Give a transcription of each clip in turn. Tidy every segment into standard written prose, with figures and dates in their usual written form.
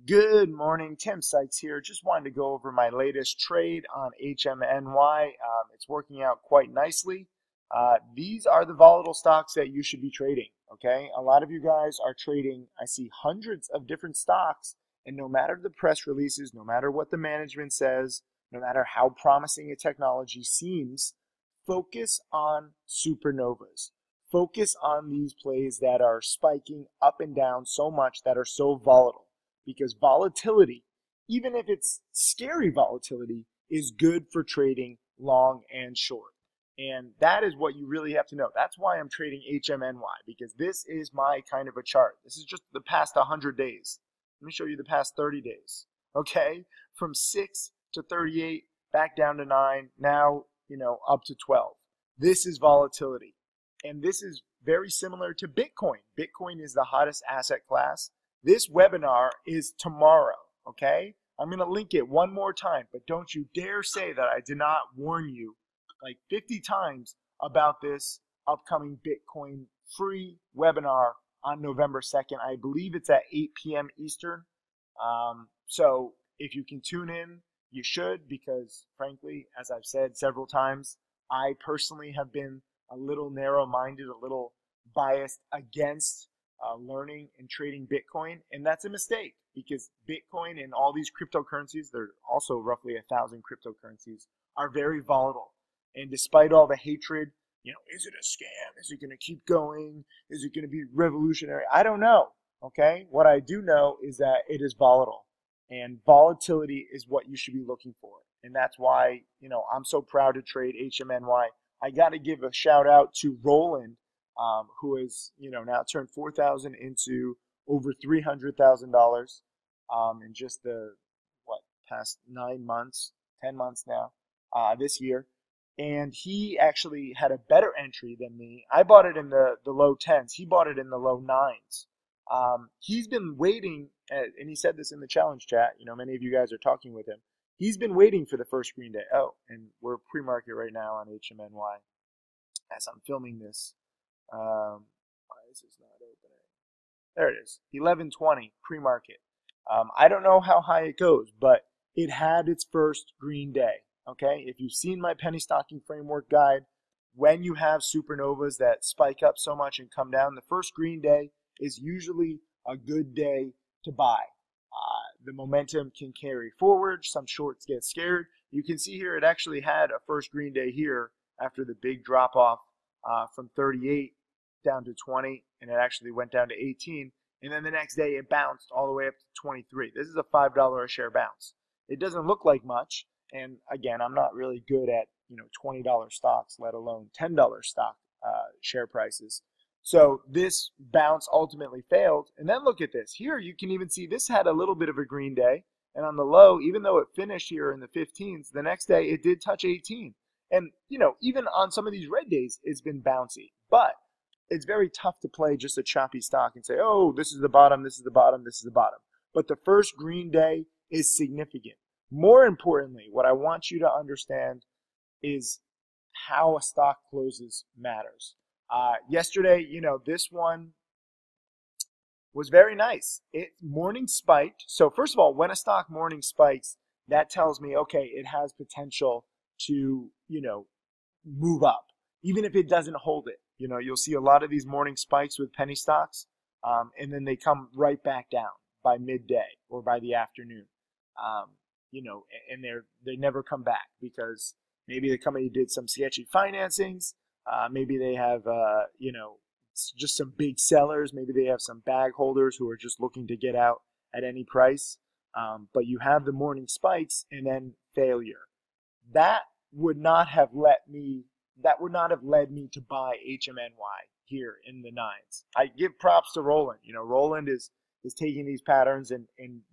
Good morning, Tim Sykes here. Just wanted to go over my latest trade on HMNY. It's working out quite nicely. These are the volatile stocks that you should be trading, okay? A lot of you guys are trading, I see hundreds of different stocks, and no matter the press releases, no matter what the management says, no matter how promising a technology seems, focus on supernovas. Focus on these plays that are spiking up and down so much, that are so volatile. Because volatility, even if it's scary volatility, is good for trading long and short. And that is what you really have to know. That's why I'm trading HMNY, because this is my kind of a chart. This is just the past 100 days. Let me show you the past 30 days. Okay? From 6 to 38, back down to 9, now, up to 12. This is volatility. And this is very similar to Bitcoin. Bitcoin is the hottest asset class. This webinar is tomorrow, okay? I'm going to link it one more time, but don't you dare say that I did not warn you like 50 times about this upcoming Bitcoin free webinar on November 2nd. I believe it's at 8 p.m. Eastern. So if you can tune in, you should, because frankly, as I've said several times, I personally have been a little narrow-minded, a little biased against learning and trading Bitcoin, and that's a mistake, because Bitcoin and all these cryptocurrencies, there are also roughly 1,000 cryptocurrencies, are very volatile. And despite all the hatred, is it a scam? Is it going to keep going? Is it going to be revolutionary? I don't know, okay? What I do know is that it is volatile, and volatility is what you should be looking for. And that's why, I'm so proud to trade HMNY. I got to give a shout out to Roland, who has, now turned 4,000 into over $300,000 in just the past 9 months, 10 months now, this year. And he actually had a better entry than me. I bought it in the low 10s. He bought it in the low 9s. He's been waiting, and he said this in the challenge chat. Many of you guys are talking with him. He's been waiting for the first green day. Oh, and we're pre-market right now on HMNY as I'm filming this. Why is this not opening? There it is, 11:20 pre-market. I don't know how high it goes, but it had its first green day. Okay, if you've seen my penny stocking framework guide, when you have supernovas that spike up so much and come down, the first green day is usually a good day to buy. The momentum can carry forward. Some shorts get scared. You can see here it actually had a first green day here after the big drop off from 38 down to 20, and it actually went down to 18. And then the next day it bounced all the way up to 23. This is a $5 a share bounce. It doesn't look like much. And again, I'm not really good at $20 stocks, let alone $10 stock share prices. So this bounce ultimately failed. And then look at this. Here you can even see this had a little bit of a green day. And on the low, even though it finished here in the 15s, the next day it did touch 18. And, even on some of these red days, it's been bouncy. But it's very tough to play just a choppy stock and say, oh, this is the bottom, this is the bottom, this is the bottom. But the first green day is significant. More importantly, what I want you to understand is how a stock closes matters. Yesterday, this one was very nice. It morning spiked. So first of all, when a stock morning spikes, that tells me, okay, it has potential to, move up, even if it doesn't hold it. You'll see a lot of these morning spikes with penny stocks, and then they come right back down by midday or by the afternoon. And they never come back because maybe the company did some sketchy financings. Maybe they have, just some big sellers. Maybe they have some bag holders who are just looking to get out at any price. But you have the morning spikes and then failure. That would not have led me to buy HMNY here in the 9s. I give props to Roland. Roland is taking these patterns and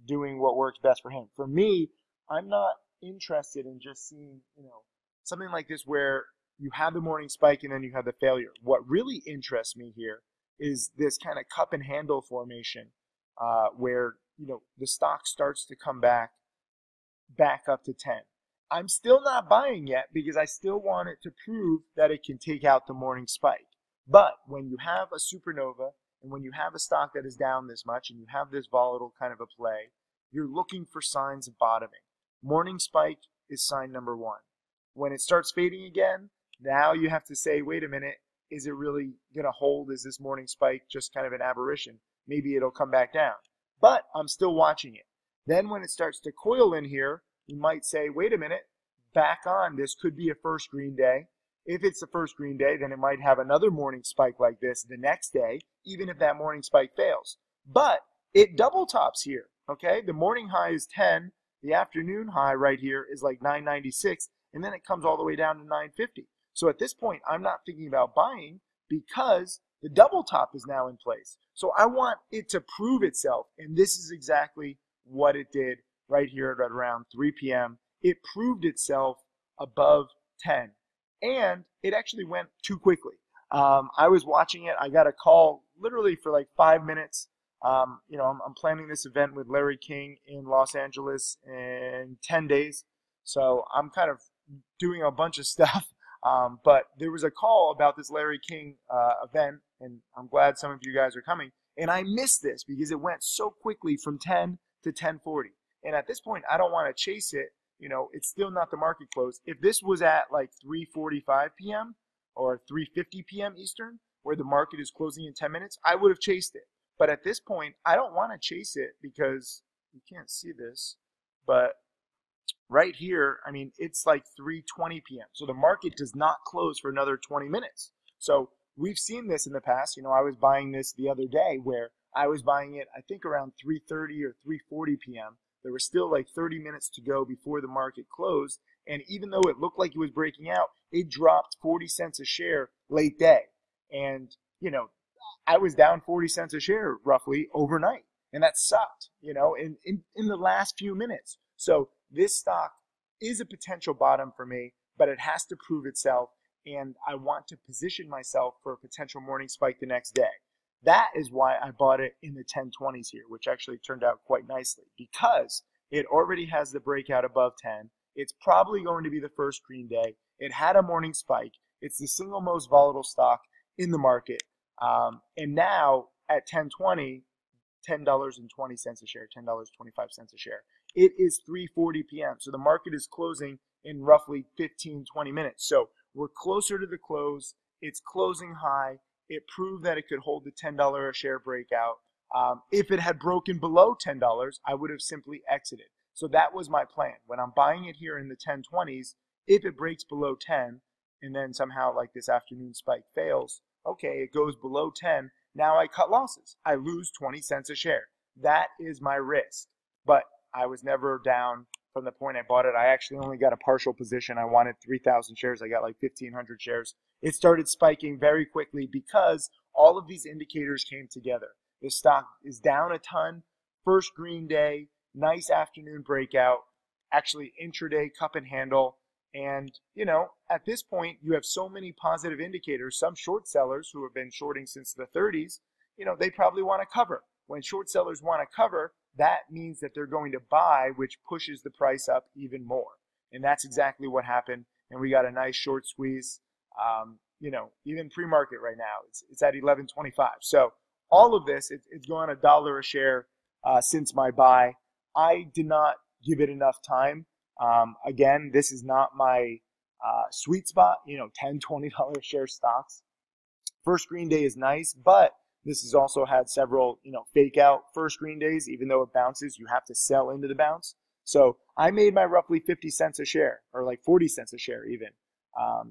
doing what works best for him. For me, I'm not interested in just seeing, something like this where you have the morning spike and then you have the failure. What really interests me here is this kind of cup and handle formation where, the stock starts to come back up to 10. I'm still not buying yet because I still want it to prove that it can take out the morning spike. But when you have a supernova and when you have a stock that is down this much and you have this volatile kind of a play, you're looking for signs of bottoming. Morning spike is sign number one. When it starts fading again, now you have to say, wait a minute, is it really going to hold? Is this morning spike just kind of an aberration? Maybe it'll come back down. But I'm still watching it. Then when it starts to coil in here, you might say, wait a minute, back on. This could be a first green day. If it's the first green day, then it might have another morning spike like this the next day, even if that morning spike fails. But it double tops here, okay? The morning high is 10. The afternoon high right here is like 996, and then it comes all the way down to 950. So at this point, I'm not thinking about buying because the double top is now in place. So I want it to prove itself, and this is exactly what it did right here at around 3 p.m. It proved itself above 10, and it actually went too quickly. I was watching it. I got a call literally for like 5 minutes. I'm planning this event with Larry King in Los Angeles in 10 days. So I'm kind of doing a bunch of stuff. But there was a call about this Larry King event, and I'm glad some of you guys are coming. And I missed this because it went so quickly from 10 to 10:40. And at this point, I don't want to chase it. It's still not the market close. If this was at like 3:45 p.m. or 3:50 p.m. Eastern, where the market is closing in 10 minutes, I would have chased it. But at this point, I don't want to chase it because you can't see this. But right here, I mean, it's like 3:20 p.m. So the market does not close for another 20 minutes. So we've seen this in the past. I was buying this the other day where I was buying it, I think, around 3:30 or 3:40 p.m. There was still like 30 minutes to go before the market closed. And even though it looked like it was breaking out, it dropped 40 cents a share late day. And, I was down 40 cents a share roughly overnight. And that sucked, in the last few minutes. So this stock is a potential bottom for me, but it has to prove itself. And I want to position myself for a potential morning spike the next day. That is why I bought it in the 1020s here, which actually turned out quite nicely because it already has the breakout above 10. It's probably going to be the first green day. It had a morning spike. It's the single most volatile stock in the market. And now at 1020, $10.20 a share, $10.25 a share. It is 3:40 p.m. So the market is closing in roughly 15, 20 minutes. So we're closer to the close. It's closing high. It proved that it could hold the $10 a share breakout. If it had broken below $10, I would have simply exited. So that was my plan. When I'm buying it here in the 1020s, if it breaks below 10 and then somehow like this afternoon spike fails, okay, it goes below 10. Now I cut losses. I lose 20 cents a share. That is my risk. But I was never down from the point I bought it. I actually only got a partial position. I wanted 3,000 shares. I got like 1,500 shares. It started spiking very quickly because all of these indicators came together. The stock is down a ton. First green day, nice afternoon breakout, actually intraday cup and handle. And, at this point, you have so many positive indicators. Some short sellers who have been shorting since the 30s, they probably want to cover. When short sellers want to cover, that means that they're going to buy, which pushes the price up even more. And that's exactly what happened. And we got a nice short squeeze. Even pre-market right now, it's at 11.25. So all of this, it's gone $1 a share since my buy. I did not give it enough time. Again, this is not my sweet spot, $10, $20 share stocks. First green day is nice, but this has also had several, fake out first green days. Even though it bounces, you have to sell into the bounce. So I made my roughly 50 cents a share, or like 40 cents a share even,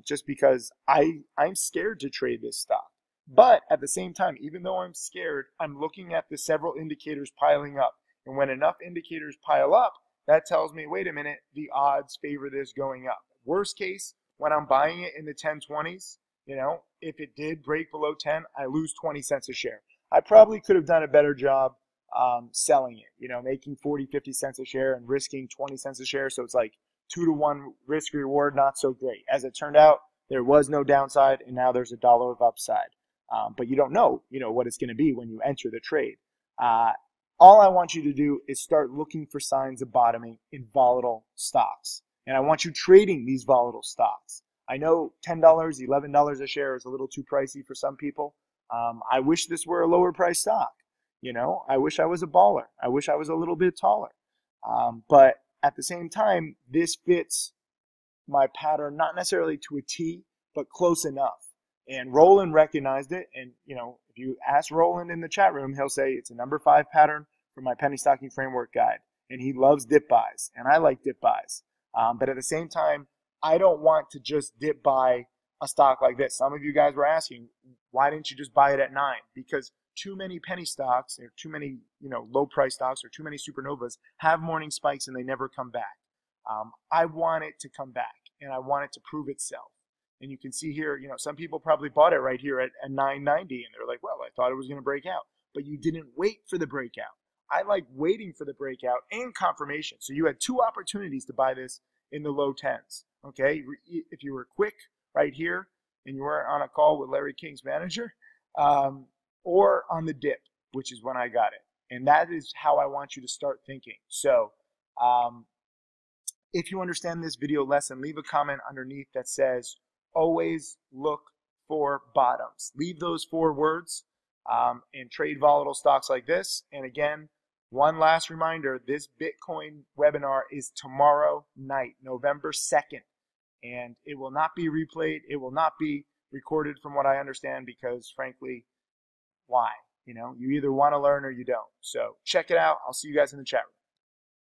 just because I'm scared to trade this stock. But at the same time, even though I'm scared, I'm looking at the several indicators piling up. And when enough indicators pile up, that tells me, wait a minute, the odds favor this going up. Worst case, when I'm buying it in the 1020s, if it did break below 10, I lose 20 cents a share. I probably could have done a better job selling it, making 40, 50 cents a share and risking 20 cents a share. So it's like 2-to-1 risk reward, not so great. As it turned out, there was no downside, and now there's $1 of upside. But you don't know, what it's going to be when you enter the trade. All I want you to do is start looking for signs of bottoming in volatile stocks. And I want you trading these volatile stocks. I know $10, $11 a share is a little too pricey for some people. I wish this were a lower price stock. I wish I was a baller. I wish I was a little bit taller. But at the same time, this fits my pattern, not necessarily to a T, but close enough. And Roland recognized it. And, if you ask Roland in the chat room, he'll say it's a number 5 pattern for my penny stocking framework guide. And he loves dip buys, and I like dip buys. But at the same time, I don't want to just dip buy a stock like this. Some of you guys were asking, why didn't you just buy it at 9? Because too many penny stocks, or too many, low price stocks, or too many supernovas have morning spikes and they never come back. I want it to come back, and I want it to prove itself. And you can see here, some people probably bought it right here at 990, and they're like, well, I thought it was going to break out. But you didn't wait for the breakout. I like waiting for the breakout and confirmation. So you had 2 opportunities to buy this in the low 10s. Okay, if you were quick right here and you weren't on a call with Larry King's manager, or on the dip, which is when I got it. And that is how I want you to start thinking. So if you understand this video lesson, leave a comment underneath that says, always look for bottoms. Leave those 4 words and trade volatile stocks like this. And again, one last reminder, this Bitcoin webinar is tomorrow night, November 2nd. And it will not be replayed. It will not be recorded from what I understand because, frankly, why? You either want to learn or you don't. So check it out. I'll see you guys in the chat room.